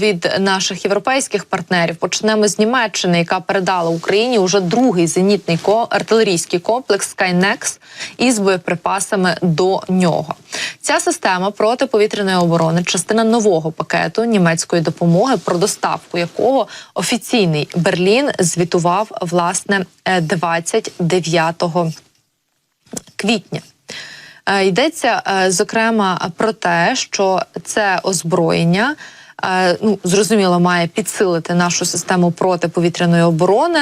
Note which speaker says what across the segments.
Speaker 1: Від наших європейських партнерів почнемо з Німеччини, яка передала Україні уже другий зенітний артилерійський комплекс Skynex із боєприпасами до нього. Ця система протиповітряної оборони – частина нового пакету німецької допомоги, про доставку якого офіційний Берлін звітував, власне, 29 квітня. Йдеться, зокрема, про те, що це озброєння зрозуміло, має підсилити нашу систему протиповітряної оборони.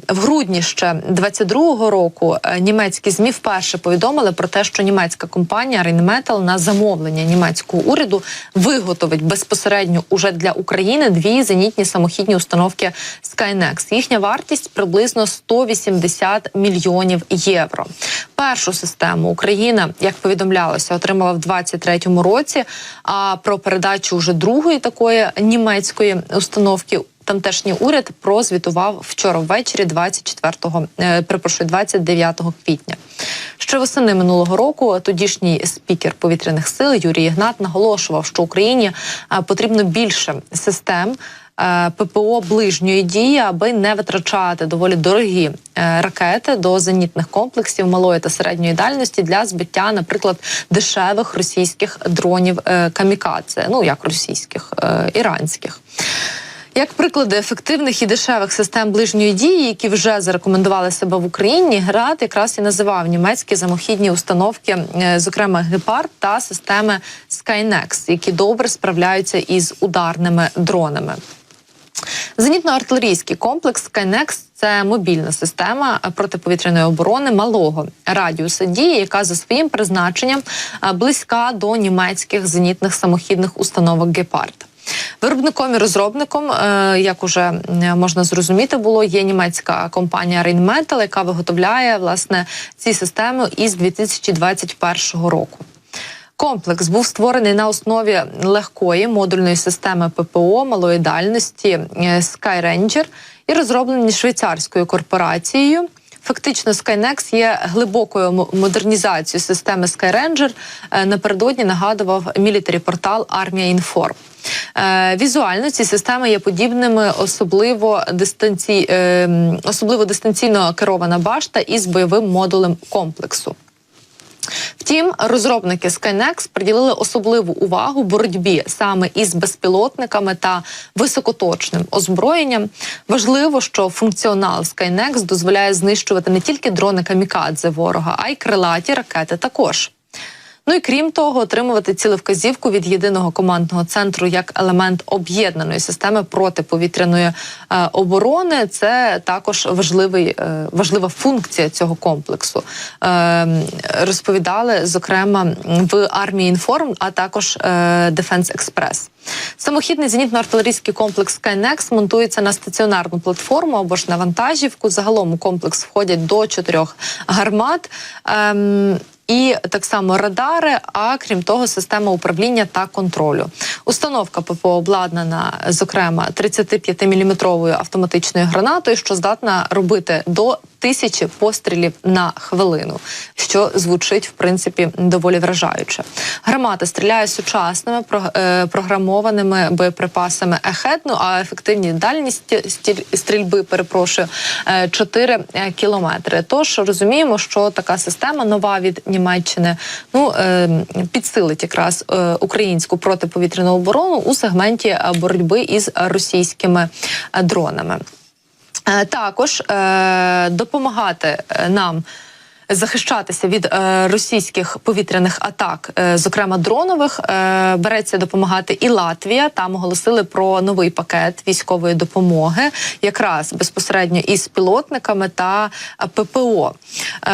Speaker 1: В грудні ще 22-го року німецькі ЗМІ вперше повідомили про те, що німецька компанія Rheinmetall на замовлення німецького уряду виготовить безпосередньо уже для України дві зенітні самохідні установки Skynex. Їхня вартість приблизно 180 мільйонів євро. Першу систему Україна, як повідомлялося, отримала в 23-му році, а про передачу вже другої такої німецької установки тамтешній уряд прозвітував вчора ввечері 29 квітня. Ще восени минулого року тодішній спікер повітряних сил Юрій Ігнат наголошував, що Україні потрібно більше систем ППО ближньої дії, аби не витрачати доволі дорогі ракети до зенітних комплексів малої та середньої дальності для збиття, наприклад, дешевих російських дронів камікадзе, як російських, іранських. Як приклади ефективних і дешевих систем ближньої дії, які вже зарекомендували себе в Україні, Град якраз і називав німецькі самохідні установки, зокрема Гепард та системи Skynex, які добре справляються із ударними дронами. Зенітно-артилерійський комплекс Skynex – це мобільна система протиповітряної оборони малого радіуса дії, яка за своїм призначенням близька до німецьких зенітних самохідних установок Гепард. Виробником і розробником, як уже можна зрозуміти було, є німецька компанія Rheinmetall, яка виготовляє, власне, ці системи із 2021 року. Комплекс був створений на основі легкої модульної системи ППО малої дальності Skyranger і розроблений швейцарською корпорацією. Фактично, Skynex є глибокою модернізацією системи Skyranger. Напередодні нагадував мілітарі-портал «Армія.Інформ». Візуально ці системи є подібними, особливо дистанційно керована башта із бойовим модулем комплексу. Втім, розробники Skynex приділили особливу увагу боротьбі саме із безпілотниками та високоточним озброєнням. Важливо, що функціонал Skynex дозволяє знищувати не тільки дрони камікадзе ворога, а й крилаті ракети також. І крім того, отримувати цілевказівку від єдиного командного центру як елемент об'єднаної системи протиповітряної оборони – це також важлива функція цього комплексу. Розповідали, зокрема, в «Армії.Інформ», а також «Дефенс Експрес». Самохідний зенітно-артилерійський комплекс Skynex монтується на стаціонарну платформу або ж на вантажівку. Загалом у комплекс входять до 4 гармат і так само радари, а крім того, система управління та контролю. Установка ППО обладнана, зокрема, 35-мм автоматичною гранатою, що здатна робити до 1000 пострілів на хвилину, що звучить, в принципі, доволі вражаюче. Гармата стріляє сучасними програмованими боєприпасами «Ехед», а ефективність дальність стрільби, 4 кілометри. Тож розуміємо, що така система нова від Німеччини підсилить якраз українську протиповітряну оборону у сегменті боротьби із російськими дронами. Також допомагати нам захищатися від російських повітряних атак, зокрема дронових, береться допомагати і Латвія. Там оголосили про новий пакет військової допомоги, якраз безпосередньо із пілотниками та ППО.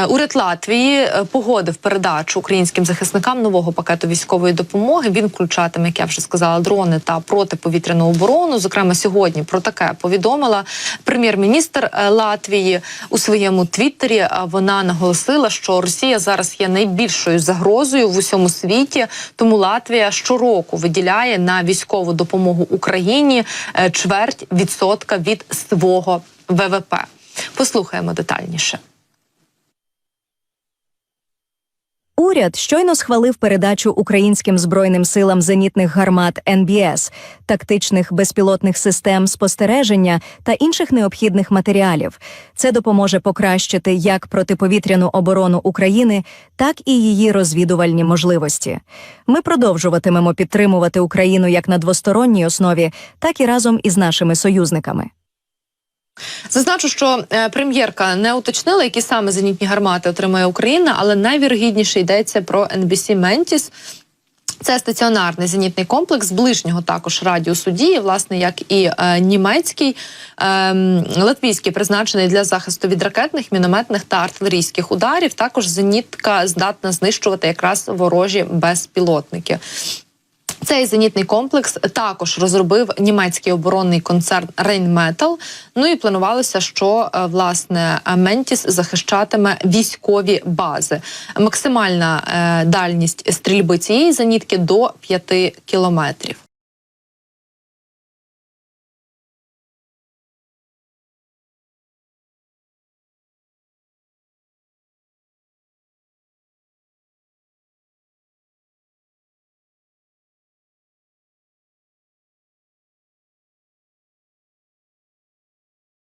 Speaker 1: Уряд Латвії погодив передачу українським захисникам нового пакету військової допомоги. Він включатиме, як я вже сказала, дрони та протиповітряну оборону. Зокрема, сьогодні про таке повідомила прем'єр-міністр Латвії у своєму твіттері. Вона наголосила, що Росія зараз є найбільшою загрозою в усьому світі, тому Латвія щороку виділяє на військову допомогу Україні 0,25% від свого ВВП. Послухаємо детальніше.
Speaker 2: Уряд щойно схвалив передачу українським Збройним силам зенітних гармат НБС, тактичних безпілотних систем спостереження та інших необхідних матеріалів. Це допоможе покращити як протиповітряну оборону України, так і її розвідувальні можливості. Ми продовжуватимемо підтримувати Україну як на двосторонній основі, так і разом із нашими союзниками.
Speaker 1: Зазначу, що прем'єрка не уточнила, які саме зенітні гармати отримає Україна, але найвірогідніше йдеться про NBC Mantis. Це стаціонарний зенітний комплекс ближнього також радіусу дії, власне, як і німецький, латвійський, призначений для захисту від ракетних, мінометних та артилерійських ударів. Також зенітка здатна знищувати якраз ворожі безпілотники. Цей зенітний комплекс також розробив німецький оборонний концерн Rheinmetall. Ну і планувалося, що, власне, Ментіс захищатиме військові бази. Максимальна дальність стрільби цієї зенітки до 5 кілометрів.